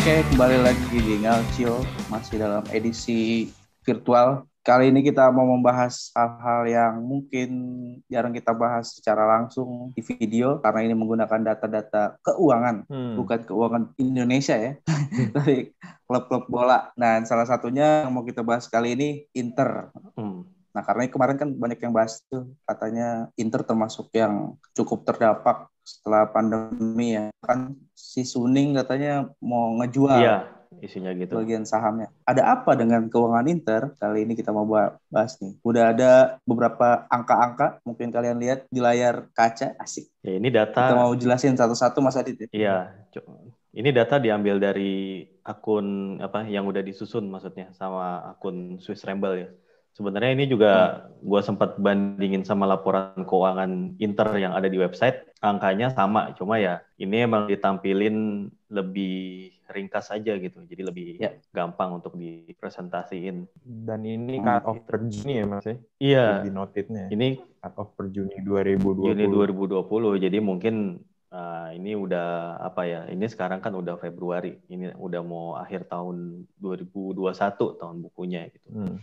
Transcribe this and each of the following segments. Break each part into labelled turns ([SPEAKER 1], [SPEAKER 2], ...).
[SPEAKER 1] Oke, kembali lagi di Ngalcio, masih dalam edisi virtual. Kali ini kita mau membahas hal-hal yang mungkin jarang kita bahas secara langsung di video, karena ini menggunakan data-data keuangan, bukan keuangan Indonesia ya, tapi klub-klub bola. Nah, salah satunya yang mau kita bahas kali ini Inter. Nah, karena kemarin kan banyak yang bahas tuh, katanya Inter termasuk yang cukup terdampak setelah pandemi ya. Kan si Suning katanya mau ngejual
[SPEAKER 2] Iya, isinya gitu.
[SPEAKER 1] bagian sahamnya. Ada apa dengan keuangan Inter? Kali ini kita mau bahas nih. Udah ada beberapa angka-angka, mungkin kalian lihat di layar kaca. Asik.
[SPEAKER 2] Ya, ini
[SPEAKER 1] Kita
[SPEAKER 2] data,
[SPEAKER 1] mau jelasin satu-satu Mas Adit ya.
[SPEAKER 2] iya, ini data diambil dari akun apa yang udah disusun maksudnya sama akun Swiss Ramble ya. Sebenarnya ini juga gue sempat bandingin sama laporan keuangan Inter yang ada di website, angkanya sama, cuma ya ini emang ditampilin lebih ringkas aja gitu, jadi lebih gampang untuk dipresentasiin.
[SPEAKER 3] Dan ini cut off per Juni ya Mas ya?
[SPEAKER 2] Iya,
[SPEAKER 3] Di note-nya.
[SPEAKER 2] ini
[SPEAKER 3] Cut off per Juni 2020.
[SPEAKER 2] Juni 2020, jadi mungkin ini udah apa ya? Ini sekarang kan udah Februari. Ini udah mau akhir tahun 2021 tahun bukunya gitu.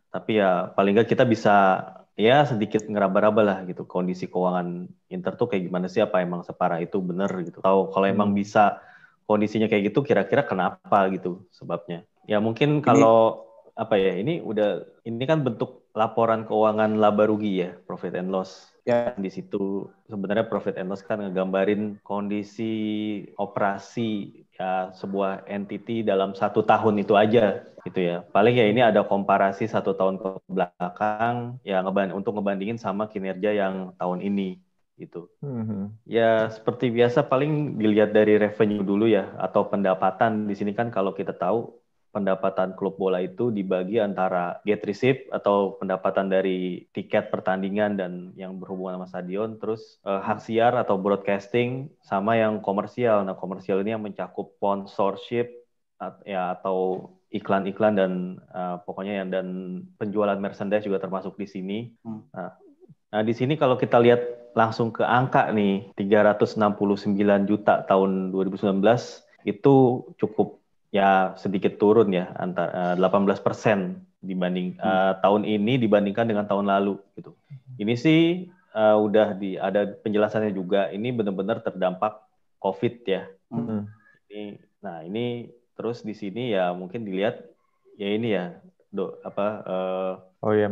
[SPEAKER 2] Tapi ya paling nggak kita bisa ya sedikit ngeraba-raba lah gitu kondisi keuangan Inter tuh kayak gimana sih? Apa emang separah itu bener gitu? Tahu kalau emang bisa kondisinya kayak gitu, kira-kira kenapa gitu sebabnya? Ya mungkin kalau apa ya? Ini kan bentuk laporan keuangan laba rugi ya, profit and loss.
[SPEAKER 1] Ya.
[SPEAKER 2] Di situ sebenarnya profit and loss kan ngegambarin kondisi operasi ya sebuah entity dalam 1 tahun itu aja gitu ya. Paling ya ini ada komparasi 1 tahun ke belakang ya untuk ngebandingin sama kinerja yang tahun ini gitu. Ya seperti biasa paling dilihat dari revenue dulu ya atau pendapatan. Di sini kan kalau kita tahu pendapatan klub bola itu dibagi antara gate receipt atau pendapatan dari tiket pertandingan dan yang berhubungan sama stadion, terus hak siar atau broadcasting, sama yang komersial. Nah, komersial ini yang mencakup sponsorship ya atau iklan-iklan dan pokoknya yang dan penjualan merchandise juga termasuk di sini. Nah, di sini kalau kita lihat langsung ke angka nih 369 juta tahun 2019 itu cukup ya sedikit turun ya antara 18% dibanding tahun ini dibandingkan dengan tahun lalu gitu. Ini sih udah ada penjelasannya juga, ini benar-benar terdampak COVID ya. Ini terus di sini ya mungkin dilihat ya ini ya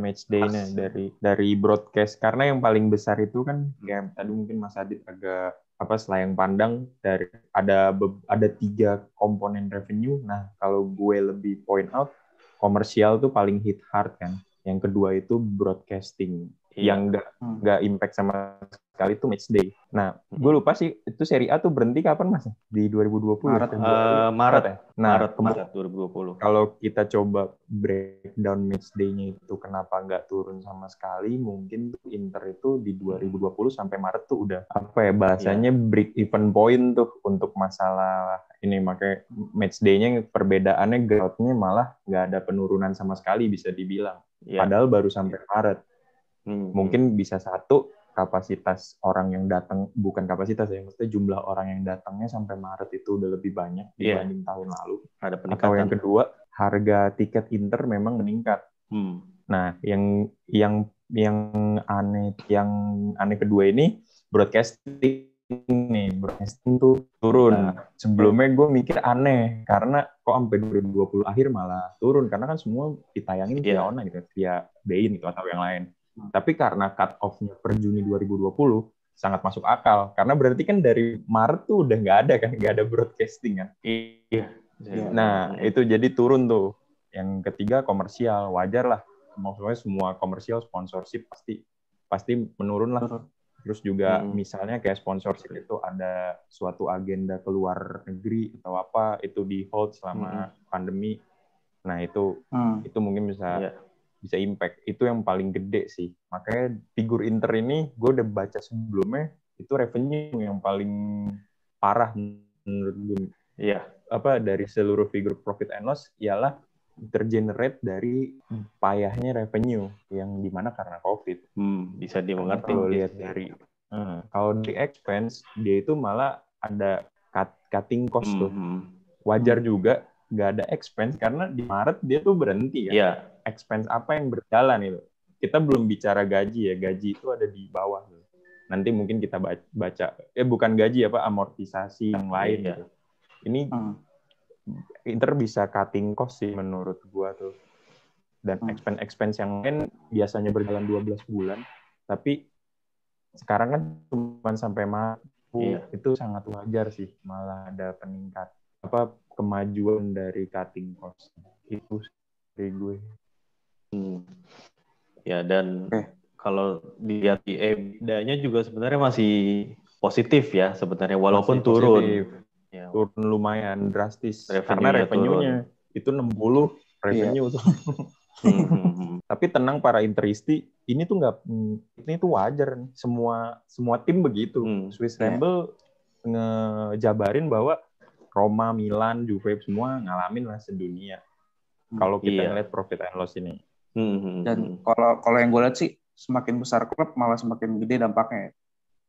[SPEAKER 3] match day-nya dari broadcast, karena yang paling besar itu kan kayak tadi mungkin Mas Adit agak selayang pandang dari ada 3 komponen revenue. Nah, kalau gue lebih point out, komersial tuh paling hit hard kan. Yang kedua itu broadcasting. Yang nggak impact sama sekali itu match day. Nah, gue lupa sih itu Serie A tuh berhenti kapan Mas? Di 2020
[SPEAKER 2] Maret
[SPEAKER 3] ya? Nah,
[SPEAKER 2] Maret 2020.
[SPEAKER 3] Kalau kita coba breakdown match day-nya itu kenapa nggak turun sama sekali, mungkin Inter itu di 2020 sampai Maret tuh udah bahasanya break even point tuh untuk masalah ini, makanya match day-nya perbedaannya growth-nya malah nggak ada penurunan sama sekali bisa dibilang. Padahal baru sampai Maret. Mungkin bisa satu, kapasitas orang yang datang, bukan kapasitas ya, maksudnya jumlah orang yang datangnya sampai Maret itu udah lebih banyak dibanding tahun lalu.
[SPEAKER 2] Ada peningkatan.
[SPEAKER 3] Atau yang kedua, harga tiket Inter memang meningkat. Nah, yang aneh kedua ini broadcasting tuh turun. Sebelumnya gue mikir aneh karena kok sampai 2020 akhir malah turun, karena kan semua ditayangin via online gitu, via beIN gitu atau yang lain. Tapi karena cut off-nya per Juni 2020 sangat masuk akal, karena berarti kan dari Maret tuh udah nggak ada broadcasting kan. Nah, itu jadi turun tuh. Yang ketiga komersial, wajar lah. Maksudnya semua komersial sponsorship pasti menurun lah. Terus juga misalnya kayak sponsorship itu ada suatu agenda keluar negeri atau apa, itu di hold selama pandemi. Nah, itu mungkin bisa impact. Itu yang paling gede sih. Makanya figur Inter ini gue udah baca sebelumnya, itu revenue yang paling parah menurut gue. Dari seluruh figur profit and loss ialah tergenerate dari payahnya revenue yang dimana karena COVID.
[SPEAKER 2] Bisa dimengerti.
[SPEAKER 3] Kalau lihat kalau di expense dia itu malah ada cutting cost tuh. wajar juga nggak ada expense karena di Maret dia tuh berhenti kan.
[SPEAKER 2] Iya.
[SPEAKER 3] Expense apa yang berjalan itu? Kita belum bicara gaji ya, gaji itu ada di bawah. Nanti mungkin kita baca, bukan gaji apa, amortisasi yang lain
[SPEAKER 2] Iya.
[SPEAKER 3] gitu. Ini Inter bisa cutting cost sih menurut gua tuh. Dan expense yang lain biasanya berjalan 12 bulan, tapi sekarang kan cuma sampai Maret. Itu sangat wajar sih, malah ada peningkat kemajuan dari cutting cost. Itu dari gue.
[SPEAKER 2] Ya, dan kalau dilihat di EBITDA-nya juga sebenarnya masih positif ya sebenarnya, walaupun
[SPEAKER 3] Masih
[SPEAKER 2] turun.
[SPEAKER 3] Ya. Turun lumayan drastis.
[SPEAKER 2] Revenue-nya
[SPEAKER 3] karena revenue-nya itu 60 revenue tuh. Tapi tenang para Interisti, ini tuh wajar nih. Semua tim begitu. Swiss Ramble ngejabarin bahwa Roma, Milan, Juve semua ngalamin lah sedunia. Kalau kita ngeliat profit and loss ini.
[SPEAKER 1] Dan kalau yang gue lihat sih, semakin besar klub malah semakin gede dampaknya.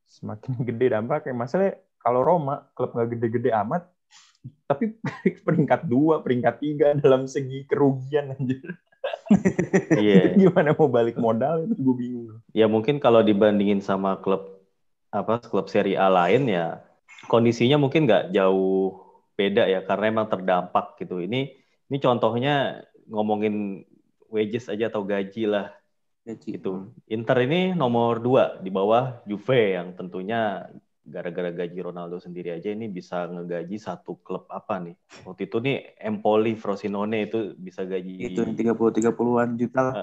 [SPEAKER 3] Semakin gede dampaknya. Masalahnya kalau Roma, klub nggak gede-gede amat, tapi peringkat 2, peringkat 3 dalam segi kerugian anjir.
[SPEAKER 2] Iya.
[SPEAKER 3] Gimana mau balik modal itu gue bingung.
[SPEAKER 2] Ya mungkin kalau dibandingin sama klub Serie A lain ya kondisinya mungkin nggak jauh beda ya, karena emang terdampak gitu. Ini contohnya ngomongin wages aja atau gaji lah. Gitu. Inter ini nomor 2 di bawah Juve yang tentunya gara-gara gaji Ronaldo sendiri aja ini bisa ngegaji satu klub apa nih. Waktu itu nih Empoli, Frosinone itu bisa gaji
[SPEAKER 1] itu 30-30-an juta lah.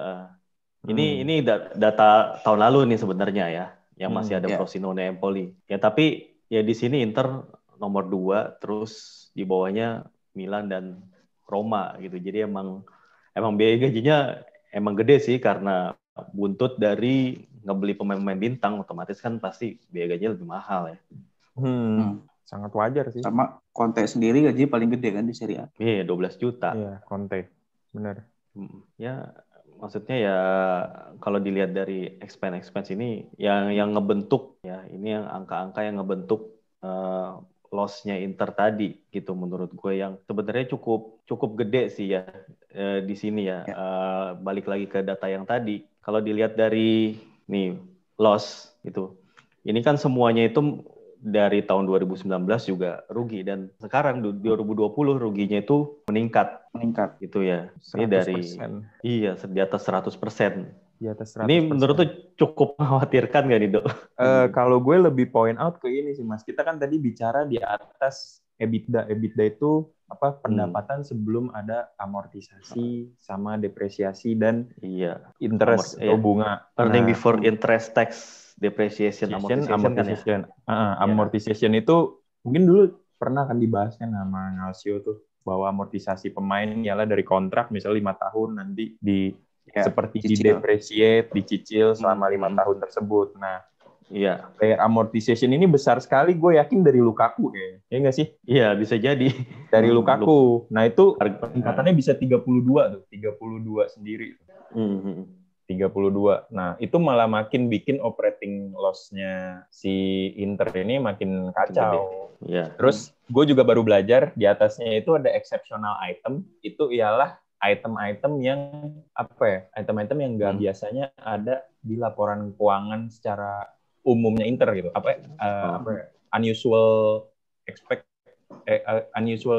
[SPEAKER 2] Ini data tahun lalu nih sebenarnya ya, yang masih ada Frosinone, Empoli. Ya tapi ya di sini Inter nomor 2, terus di bawahnya Milan dan Roma gitu. Jadi emang biaya gajinya emang gede sih, karena buntut dari ngebeli pemain-pemain bintang, otomatis kan pasti biaya gajinya lebih mahal ya.
[SPEAKER 3] Sangat wajar sih.
[SPEAKER 1] Sama Conte sendiri gaji paling gede kan di Serie A.
[SPEAKER 2] Iya, 12 juta.
[SPEAKER 3] Iya, Conte. Benar.
[SPEAKER 2] Ya, maksudnya ya kalau dilihat dari expense ini yang ngebentuk ya, ini yang angka-angka yang ngebentuk loss-nya Inter tadi gitu menurut gue, yang sebenarnya cukup gede sih ya di sini ya. Balik lagi ke data yang tadi. Kalau dilihat dari nih loss itu, ini kan semuanya itu dari tahun 2019 juga rugi, dan sekarang 2020 ruginya itu meningkat gitu ya. Ini
[SPEAKER 3] 100%.
[SPEAKER 2] di atas 100%.
[SPEAKER 3] Di atas 100%.
[SPEAKER 2] Ini menurut tuh cukup mengkhawatirkan nggak nih, Dok?
[SPEAKER 3] Kalau gue lebih point out ke ini sih, Mas. Kita kan tadi bicara di atas EBITDA. EBITDA itu pendapatan sebelum ada amortisasi sama depresiasi dan interest atau bunga.
[SPEAKER 2] Earning before interest, tax, depreciation,
[SPEAKER 3] amortization. Amortization itu mungkin dulu pernah kan dibahas kan sama Ngalsio tuh, bahwa amortisasi pemain ialah dari kontrak misalnya 5 tahun nanti seperti didepreciate, dicicil selama 5 tahun tersebut. Nah, player amortization ini besar sekali, gue yakin dari Lukaku ya nggak sih?
[SPEAKER 2] Iya, bisa jadi.
[SPEAKER 3] Dari Lukaku. Nah, itu peningkatannya bisa 32 tuh, 32 sendiri. 32. Nah, itu malah makin bikin operating loss-nya si Inter ini makin kacau. Terus, gue juga baru belajar, di atasnya itu ada exceptional item, itu ialah item-item yang item-item yang nggak biasanya ada di laporan keuangan secara umumnya Inter gitu. Unusual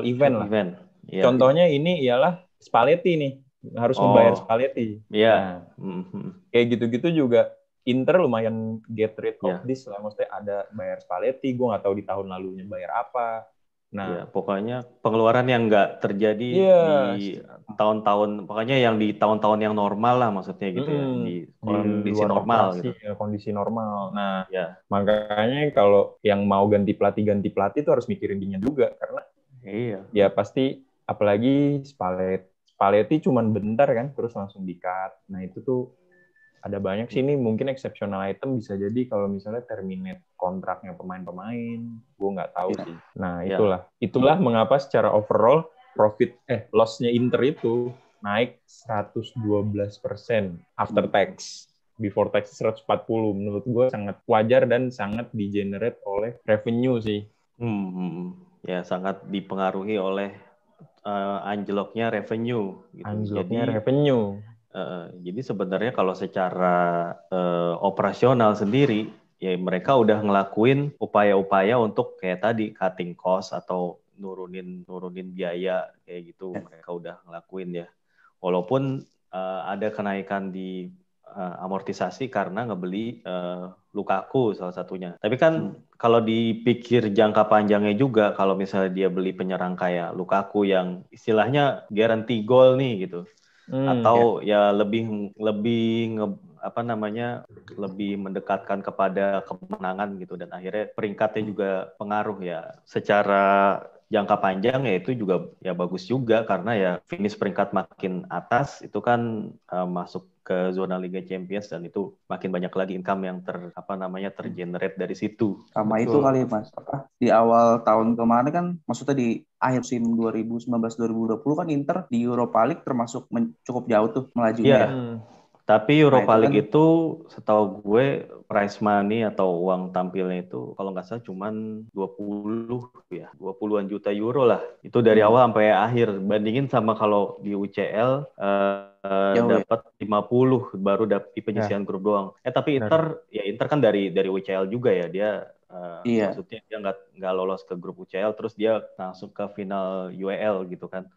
[SPEAKER 3] event lah. Contohnya ini ialah Spalletti nih, harus membayar Spalletti. Nah, kayak gitu-gitu juga Inter lumayan get rid of this lah. Maksudnya ada bayar Spalletti, gue nggak tahu di tahun lalunya bayar apa. Nah,
[SPEAKER 2] pokoknya pengeluaran yang nggak terjadi di tahun-tahun, pokoknya yang di tahun-tahun yang normal lah, maksudnya gitu ya, di kondisi normal gitu.
[SPEAKER 3] Kondisi normal. Nah, makanya kalau yang mau ganti pelatih itu harus mikirin dia juga, karena ya pasti, apalagi Spalletti cuman bentar kan, terus langsung di-cut. Nah, itu tuh ada banyak sih, ini mungkin exceptional item bisa jadi kalau misalnya terminate kontraknya pemain-pemain, gue nggak tahu sih. Nah, itulah mengapa secara overall loss-nya Inter itu naik 112% after tax. Before tax 140. Menurut gue sangat wajar dan sangat di-generate oleh revenue sih.
[SPEAKER 2] ya sangat dipengaruhi oleh anjloknya revenue gitu.
[SPEAKER 3] Anjloknya revenue.
[SPEAKER 2] Jadi sebenarnya kalau secara operasional sendiri, ya mereka udah ngelakuin upaya-upaya untuk kayak tadi cutting cost atau nurunin biaya kayak gitu. Mereka udah ngelakuin ya. Walaupun ada kenaikan di amortisasi karena ngebeli Lukaku salah satunya. Tapi kan kalau dipikir jangka panjangnya juga, kalau misalnya dia beli penyerang kayak Lukaku yang istilahnya guarantee goal nih gitu. Atau ya lebih lebih mendekatkan kepada kemenangan gitu, dan akhirnya peringkatnya juga pengaruh ya secara jangka panjang, ya itu juga ya bagus juga karena ya finish peringkat makin atas itu kan masuk ke zona Liga Champions, dan itu makin banyak lagi income yang tergenerate dari situ.
[SPEAKER 1] Sama itu kali Mas, di awal tahun kemarin kan, maksudnya di akhir musim 2019-2020 kan Inter di Europa League termasuk cukup jauh tuh melajunya.
[SPEAKER 2] Iya. Tapi Europa League itu setahu gue prize money atau uang tampilnya itu kalau nggak salah cuman 20-an juta euro lah. Itu dari awal sampai akhir. Bandingin sama kalau di UCL dapat 50 baru di penyisian grup doang. Tapi Inter kan dari UCL juga ya, dia maksudnya dia nggak lolos ke grup UCL terus dia langsung ke final UEL gitu kan.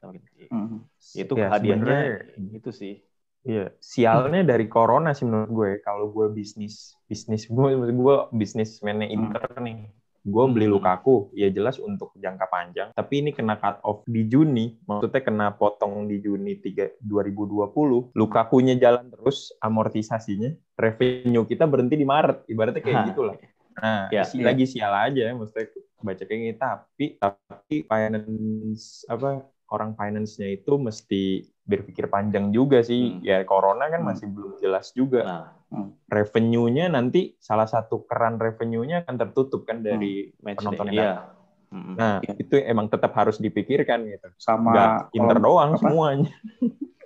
[SPEAKER 2] Itu hadiahnya itu sih.
[SPEAKER 3] Iya, sialnya dari corona sih menurut gue. Kalau gue bisnis gue bisnismennya Inter nih. Gue beli Lukaku, ya jelas untuk jangka panjang. Tapi ini kena cut off di Juni, maksudnya kena potong di Juni 2020. Lukakunya jalan terus, amortisasinya. Revenue kita berhenti di Maret, ibaratnya kayak gitulah. Nah, lagi sial aja, maksudnya baca kayak gini. Tapi finance orang finance-nya itu mesti berpikir panjang juga sih. Ya corona kan masih belum jelas juga. Revenue-nya nanti salah satu keran revenue-nya akan tertutup kan dari penonton yang Nah, itu emang tetap harus dipikirkan gitu.
[SPEAKER 1] Sama
[SPEAKER 3] nggak Inter doang semuanya.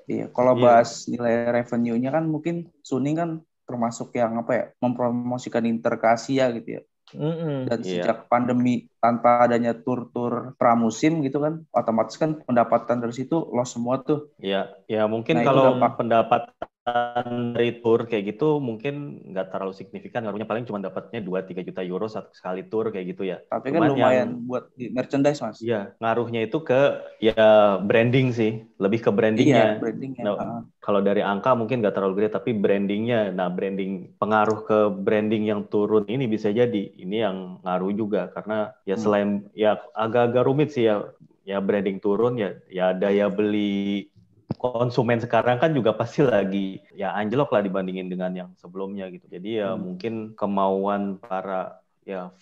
[SPEAKER 1] Iya, kalau bahas nilai revenue-nya kan mungkin Suning kan termasuk yang mempromosikan Inter ke Asia gitu ya. Dan sejak pandemi tanpa adanya tur-tur pramusim gitu kan, otomatis kan pendapatan dari situ loss semua tuh.
[SPEAKER 2] Ya mungkin kalau pendapatan dari tur kayak gitu mungkin nggak terlalu signifikan, ngaruhnya paling cuma dapatnya 2-3 juta euro satu sekali tur kayak gitu ya.
[SPEAKER 1] Tapi kan lumayan buat di merchandise Mas.
[SPEAKER 2] Iya, ngaruhnya itu ke branding sih, lebih ke brandingnya.
[SPEAKER 1] Iya, brandingnya.
[SPEAKER 2] Kalau dari angka mungkin nggak terlalu gede, tapi brandingnya, branding, pengaruh ke branding yang turun ini bisa jadi ini yang ngaruh juga, karena ya selain ya agak-agak rumit sih ya branding turun ya daya beli konsumen sekarang kan juga pasti lagi ya anjlok lah dibandingin dengan yang sebelumnya gitu. Jadi ya mungkin kemauan para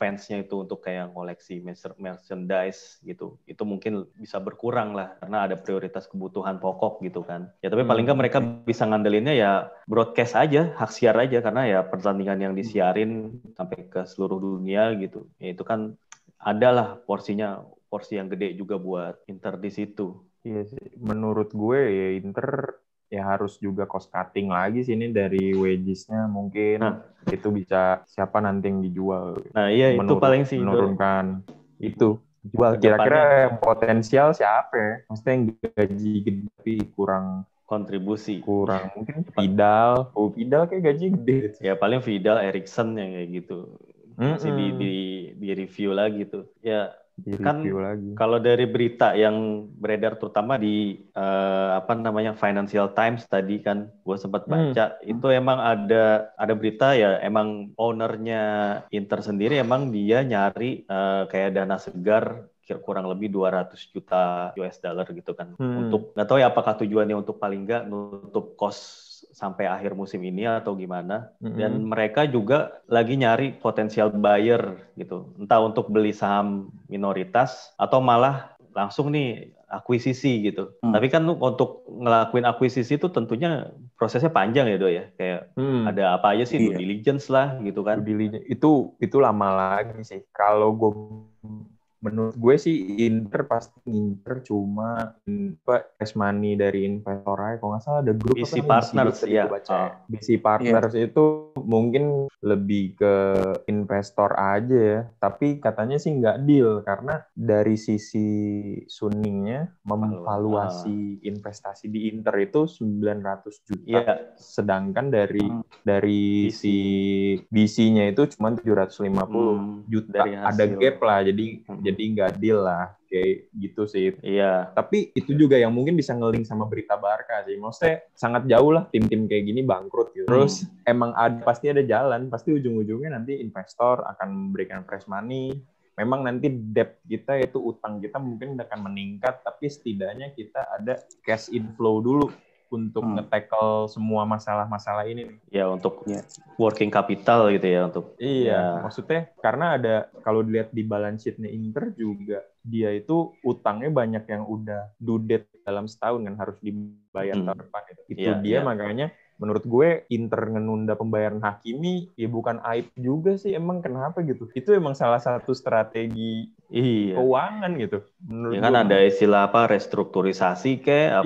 [SPEAKER 2] fansnya itu untuk kayak koleksi merchandise gitu, itu mungkin bisa berkurang lah karena ada prioritas kebutuhan pokok gitu kan. Ya tapi paling nggak mereka bisa ngandelinnya ya broadcast aja, hak siar aja, karena ya pertandingan yang disiarin sampai ke seluruh dunia gitu. Ya itu kan adalah porsi yang gede juga buat Inter di situ.
[SPEAKER 3] Iya sih, menurut gue ya Inter ya harus juga cost cutting lagi sini dari wages-nya mungkin itu bisa siapa nanti yang dijual.
[SPEAKER 2] Nah iya itu paling sih
[SPEAKER 3] menurunkan itu jual kira-kira yang potensial siapa ya? Maksudnya yang gaji gede tapi kurang
[SPEAKER 2] kontribusi,
[SPEAKER 3] kurang mungkin Vidal kayak gaji gede.
[SPEAKER 2] Ya paling Vidal, Eriksen yang kayak gitu masih di review lagi tuh ya. Kan kalau dari berita yang beredar terutama di Financial Times tadi kan gue sempat baca itu emang ada berita ya, emang ownernya Inter sendiri emang dia nyari kayak dana segar kurang lebih 200 juta US dollar gitu kan, untuk nggak tahu ya apakah tujuannya untuk paling nggak nutup cost sampai akhir musim ini atau gimana. Dan mereka juga lagi nyari potensial buyer gitu, entah untuk beli saham minoritas atau malah langsung nih akuisisi gitu. Tapi kan untuk ngelakuin akuisisi itu tentunya prosesnya panjang ya Do ya, kayak ada apa aja sih, due diligence lah gitu kan.
[SPEAKER 3] Itu lama lagi sih. Kalau gue menurut gue sih Inter pasti ngincer cuma cash money dari investor aja. Kalau nggak salah ada grup
[SPEAKER 2] BC
[SPEAKER 3] apa namanya, BC Group
[SPEAKER 2] Partners
[SPEAKER 3] tadi
[SPEAKER 2] ya.
[SPEAKER 3] gue baca ya. BC Partners itu mungkin lebih ke investor aja ya. Tapi katanya sih nggak deal karena dari sisi Suningnya memvaluasi investasi di Inter itu 900 juta.
[SPEAKER 2] Iya.
[SPEAKER 3] Sedangkan dari si BC-nya itu cuma 750 juta. Ada gap lah, jadi nggak deal lah, kayak gitu sih.
[SPEAKER 2] Iya.
[SPEAKER 3] Tapi itu juga yang mungkin bisa nge-link sama berita Barca sih. Maksudnya sangat jauh lah tim-tim kayak gini bangkrut gitu. Terus emang pasti ada jalan, pasti ujung-ujungnya nanti investor akan memberikan fresh money. Memang nanti debt kita itu utang kita mungkin akan meningkat, tapi setidaknya kita ada cash inflow dulu untuk nge-tackle semua masalah-masalah ini.
[SPEAKER 2] Ya, untuk working capital gitu ya.
[SPEAKER 3] Iya, maksudnya karena ada, kalau dilihat di balance sheet-nya Inter juga, dia itu utangnya banyak yang udah due date dalam setahun kan, harus dibayar tahun depan. Itu dia makanya menurut gue Inter ngenunda pembayaran Hakimi ya bukan aib juga sih, emang kenapa gitu. Itu emang salah satu strategi keuangan gitu.
[SPEAKER 2] Ya kan ada istilah apa, restrukturisasi kayak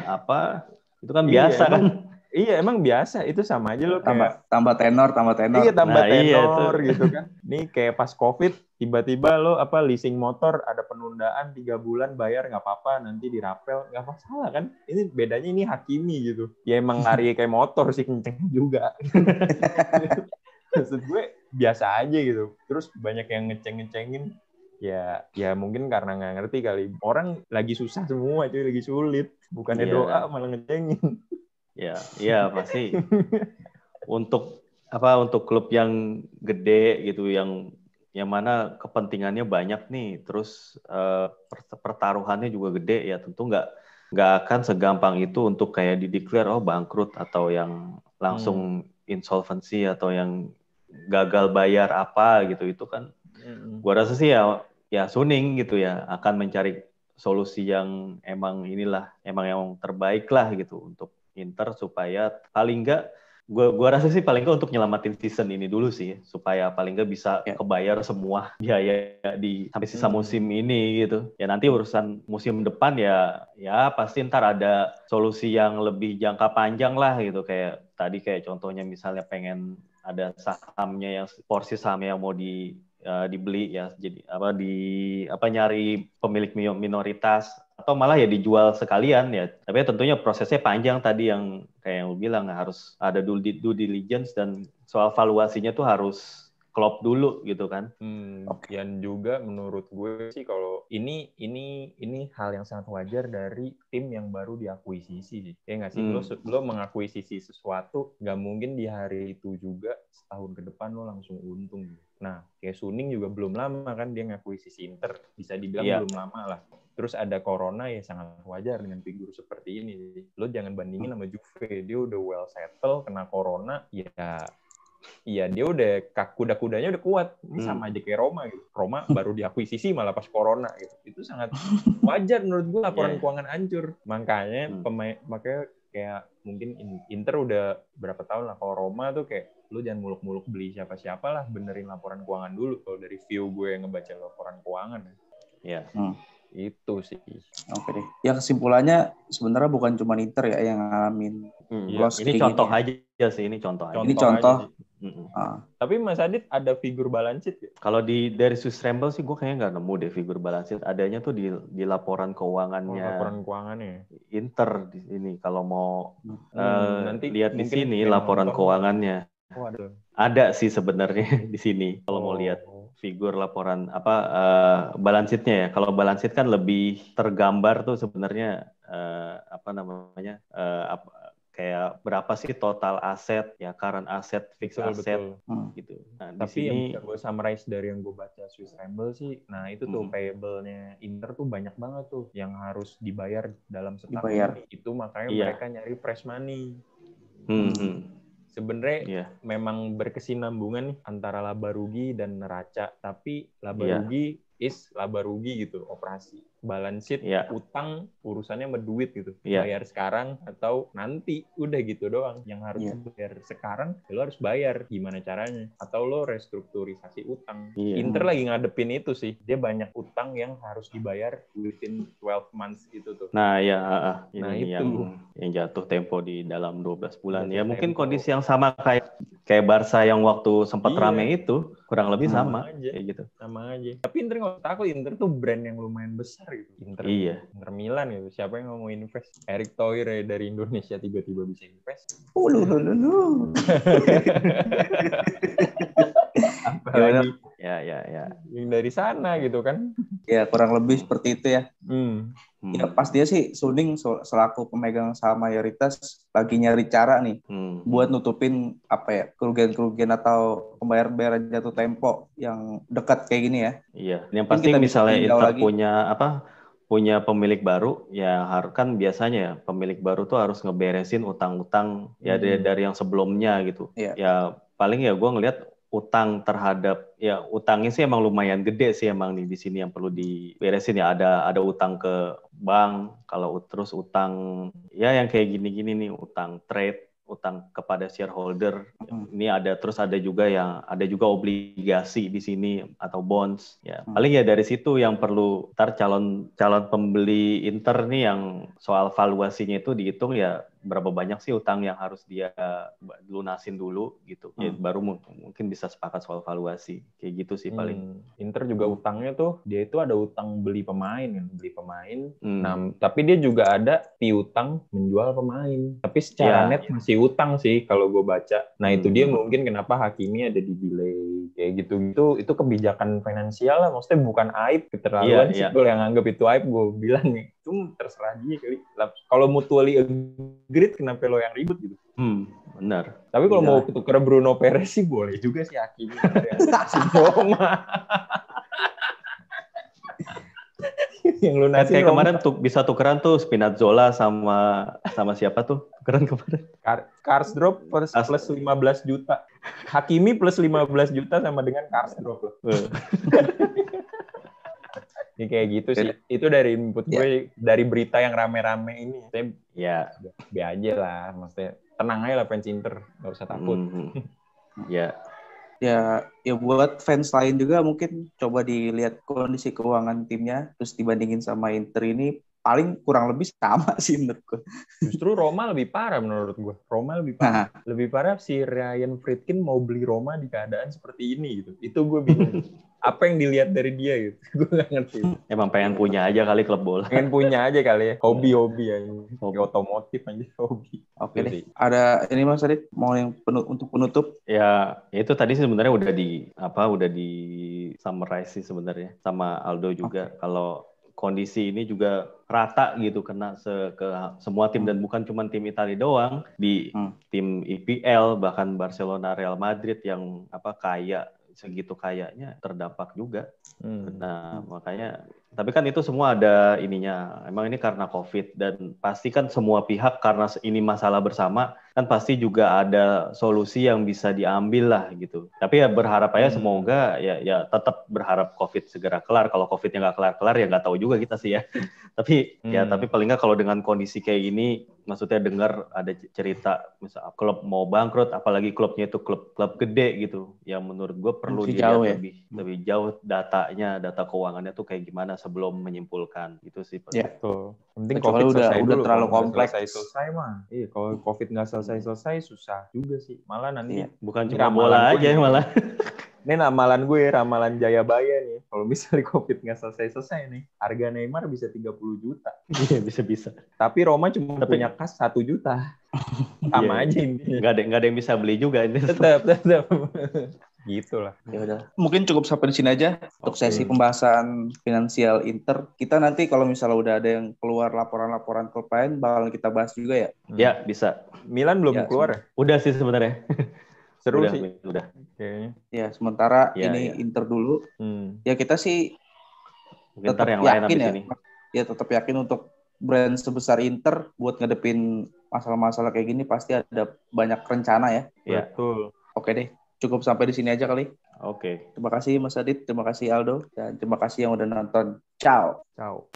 [SPEAKER 2] apa itu kan biasa kan.
[SPEAKER 3] Iya, emang biasa. Itu sama aja loh kayak
[SPEAKER 1] tambah tenor.
[SPEAKER 3] Iya, tambah tenor gitu kan. Nih kayak pas COVID, tiba-tiba lo leasing motor ada penundaan 3 bulan bayar nggak apa-apa, nanti dirapel nggak masalah kan. Ini bedanya ini Hakimi gitu. Ya emang lari kayak motor sih, kenceng juga. Maksud gue biasa aja gitu. Terus banyak yang ngecengin. Ya mungkin karena nggak ngerti kali. Orang lagi susah semua, cuy, lagi sulit. Bukannya doa malah ngecengin.
[SPEAKER 2] Ya pasti. Untuk klub yang gede gitu, yang mana kepentingannya banyak nih, terus pertaruhannya juga gede ya, tentu nggak akan segampang itu untuk kayak di-declare bangkrut atau yang langsung insolvency atau yang gagal bayar apa gitu. Itu kan gua rasa sih ya Suning gitu ya akan mencari solusi yang emang yang terbaik lah gitu untuk Inter, supaya paling nggak gua rasa sih paling nggak untuk nyelamatin season ini dulu sih, supaya paling nggak bisa kebayar semua biaya sampai sisa musim ini gitu. Ya nanti urusan musim depan ya pasti ntar ada solusi yang lebih jangka panjang lah gitu, kayak tadi kayak contohnya misalnya pengen ada sahamnya, yang porsi sahamnya yang mau dibeli ya, jadi nyari pemilik minoritas atau malah ya dijual sekalian ya. Tapi tentunya prosesnya panjang tadi, yang kayak yang lu bilang harus ada due diligence, dan soal valuasinya tuh harus klop dulu gitu kan.
[SPEAKER 3] Dan juga menurut gue sih kalau ini hal yang sangat wajar dari tim yang baru diakuisisi sih. Ya nggak sih, lo mengakuisisi sesuatu nggak mungkin di hari itu juga setahun ke depan lo langsung untung. Nah, kayak Suning juga belum lama kan dia ngakuisisi Inter, bisa dibilang belum lama lah. Terus ada corona, ya sangat wajar dengan figur seperti ini. Lo jangan bandingin sama Juve, dia udah well settle, kena corona, ya dia udah kuda-kudanya udah kuat. Ini sama aja kayak Roma gitu. Roma baru diakuisisi malah pas corona gitu. Itu sangat wajar menurut gue, laporan keuangan hancur. Makanya makanya kayak mungkin Inter udah berapa tahun lah. Kalau Roma tuh kayak lu jangan muluk-muluk beli siapa-siapa lah, benerin laporan keuangan dulu. Kalau dari view gue yang ngebaca laporan keuangan
[SPEAKER 2] ya.
[SPEAKER 3] Itu sih.
[SPEAKER 1] Oke deh. Ya kesimpulannya sebenarnya bukan cuma Inter ya yang ngalamin loss.
[SPEAKER 2] Ini contoh aja sih, ini contoh aja.
[SPEAKER 1] Ini contoh.
[SPEAKER 3] Tapi Mas Adit ada figur balance sheet ya?
[SPEAKER 2] Kalau dari Swiss Ramble sih gue kayaknya nggak nemu deh figur balance sheet. Adanya tuh di laporan keuangannya.
[SPEAKER 3] Laporan keuangannya.
[SPEAKER 2] Inter di sini. Kalau mau
[SPEAKER 3] nanti
[SPEAKER 2] lihat di sini laporan keuangannya. Ada sih sebenarnya di sini. Kalau mau lihat figur laporan balance sheet-nya ya. Kalau balance sheet kan lebih tergambar tuh sebenarnya kayak berapa sih total aset ya, current asset, fixed asset gitu. Nah,
[SPEAKER 3] tapi yang bisa gue summarize dari yang gue baca Swiss Ramble sih, nah itu tuh payable-nya Inter tuh banyak banget tuh yang harus dibayar dalam setahun ini. Itu makanya mereka nyari fresh money. Sebenarnya memang berkesinambungan nih antara laba rugi dan neraca, tapi laba rugi is laba rugi gitu, operasi. Balance sheet,
[SPEAKER 2] Iya.
[SPEAKER 3] utang urusannya sama duit gitu.
[SPEAKER 2] Iya.
[SPEAKER 3] Bayar sekarang atau nanti, udah gitu doang. Yang harus
[SPEAKER 1] Iya.
[SPEAKER 3] bayar sekarang, ya lo harus bayar. Gimana caranya? Atau lo restrukturisasi utang.
[SPEAKER 2] Iya.
[SPEAKER 3] Inter lagi ngadepin itu sih. Dia banyak utang yang harus dibayar within 12 months itu tuh.
[SPEAKER 2] Nah, ya, ini
[SPEAKER 3] Nah, itu.
[SPEAKER 2] yang jatuh tempo di dalam 12 bulan.
[SPEAKER 3] Jatuh
[SPEAKER 2] Ya mungkin
[SPEAKER 3] tempo.
[SPEAKER 2] kondisi yang sama kayak Barca yang waktu sempat
[SPEAKER 3] Iya.
[SPEAKER 2] rame itu, kurang lebih sama
[SPEAKER 3] aja.
[SPEAKER 2] kayak gitu.
[SPEAKER 3] Sama aja. Tapi Inter nggak usah takut, Inter tuh brand yang lumayan besar gitu. Inter Milan gitu. Siapa yang mau invest? Erick Thohir dari Indonesia tiba-tiba bisa invest. Apalagi
[SPEAKER 2] Ya.
[SPEAKER 3] yang dari sana gitu kan.
[SPEAKER 1] Ya kurang lebih seperti itu ya. Ya pastinya sih Suning selaku pemegang saham mayoritas lagi nyari cara nih buat nutupin kerugian-kerugian atau pembayaran jatuh tempo yang dekat kayak gini ya.
[SPEAKER 2] Iya. Yang penting misalnya Inter punya pemilik baru, ya kan biasanya ya pemilik baru tuh harus ngeberesin utang-utang ya dari yang sebelumnya gitu.
[SPEAKER 1] Iya.
[SPEAKER 2] Ya paling ya gue ngelihat utang utangnya sih emang lumayan gede sih emang nih di sini yang perlu diberesin ya. Ada utang ke bank, kalau terus utang ya yang kayak gini-gini nih, utang trade, utang kepada shareholder. Ini ada juga obligasi di sini atau bonds ya. Paling ya dari situ yang perlu calon pembeli Inter nih yang soal valuasinya itu dihitung ya, berapa banyak sih utang yang harus dia lunasin dulu gitu. Ya baru mungkin bisa sepakat soal valuasi. Kayak gitu sih paling.
[SPEAKER 3] Inter juga utangnya tuh, dia itu ada utang beli pemain. Nah, tapi dia juga ada piutang menjual pemain. Tapi secara net masih utang sih kalau gue baca. Nah, itu dia mungkin kenapa Hakimi ada di delay kayak gitu. Itu kebijakan finansial lah, maksudnya bukan aib, keterlaluan sih kalau yang anggap itu aib. Gue bilang nih, itu terserah dia kali. Kalau mutually agreed, kenapa lo yang ribut gitu?
[SPEAKER 2] Benar.
[SPEAKER 3] Tapi kalau mau tukar Bruno Perez sih boleh juga sih Hakimi. Roma. Yang lunasin
[SPEAKER 2] kayak kemarin bisa tukeran tuh Spinazzola sama siapa tuh tukeran kemarin?
[SPEAKER 3] Karsdorp plus 15 juta. Hakimi plus 15 juta sama dengan Karsdorp. Ini kayak gitu sih. Itu dari input gue dari berita yang rame-rame ini. Saya be aja lah, maksudnya tenang aja lah fans Inter, nggak usah takut.
[SPEAKER 1] Ya buat fans lain juga mungkin coba dilihat kondisi keuangan timnya, terus dibandingin sama Inter ini paling kurang lebih sama sih menurut gue.
[SPEAKER 3] Justru Roma lebih parah menurut gue. Lebih parah si Ryan Friedkin mau beli Roma di keadaan seperti ini gitu. Itu gue bingung. Apa yang dilihat dari dia gitu? Gue nggak ngerti.
[SPEAKER 2] Emang pengen punya aja kali klub bola.
[SPEAKER 3] Pengen punya aja kali ya. Hobi aja. Otomotif aja hobi.
[SPEAKER 1] Oke deh. Ada ini Mas Adit mau yang untuk penutup?
[SPEAKER 2] Ya itu tadi sebenarnya udah di summarize sih sebenarnya sama Aldo juga. Kalau kondisi ini juga rata gitu kena ke semua tim dan bukan cuma tim Italia doang, di tim IPL bahkan Barcelona, Real Madrid yang segitu kayaknya terdampak juga. Nah, makanya tapi kan itu semua ada ininya. Emang ini karena COVID dan pasti kan semua pihak karena ini masalah bersama kan pasti juga ada solusi yang bisa diambil lah gitu. Tapi ya berharap aja semoga ya tetap berharap COVID segera kelar. Kalau COVID-nya nggak kelar-kelar ya nggak tahu juga kita sih ya. Tapi paling nggak kalau dengan kondisi kayak gini, maksudnya dengar ada cerita misal klub mau bangkrut, apalagi klubnya itu klub gede gitu. Yang menurut gue perlu dilihat lebih jauh data keuangannya tuh kayak gimana sebelum menyimpulkan gitu sih.
[SPEAKER 1] Ya.
[SPEAKER 3] Penting
[SPEAKER 1] COVID
[SPEAKER 3] udah
[SPEAKER 1] terlalu kompleks.
[SPEAKER 3] Selesai mah. Iya, kalau COVID nggak selesai susah juga sih. Malah nanti
[SPEAKER 2] bukan cuma bola aja malah.
[SPEAKER 3] Ini ramalan gue, ramalan Jayabaya nih. Kalau misalnya COVID nggak selesai nih, harga Neymar bisa 30 juta.
[SPEAKER 2] Iya, bisa.
[SPEAKER 3] Tapi Roma cuma punya kas 1 juta. Sama aja intinya.
[SPEAKER 2] Nggak ada yang bisa beli juga.
[SPEAKER 3] Tetap. Gitulah.
[SPEAKER 1] Ya udah. Mungkin cukup sampai di sini aja untuk sesi pembahasan finansial Inter. Kita nanti kalau misalnya udah ada yang keluar laporan-laporan klub lain bakal kita bahas juga ya.
[SPEAKER 2] Ya, bisa.
[SPEAKER 3] Milan belum keluar ya?
[SPEAKER 2] Udah sih sebenarnya.
[SPEAKER 3] Seru sih.
[SPEAKER 2] Udah.
[SPEAKER 3] Okay.
[SPEAKER 1] Ya, sementara Inter dulu. Ya kita sih
[SPEAKER 2] tetap yang yakin lain ini.
[SPEAKER 1] Ya tetap yakin untuk brand sebesar Inter buat ngadepin masalah-masalah kayak gini pasti ada banyak rencana ya.
[SPEAKER 2] Betul.
[SPEAKER 1] Oke deh. cukup sampai di sini aja kali.
[SPEAKER 2] Oke.
[SPEAKER 1] Terima kasih Mas Adit, terima kasih Aldo, dan terima kasih yang udah nonton. Ciao.
[SPEAKER 3] Ciao.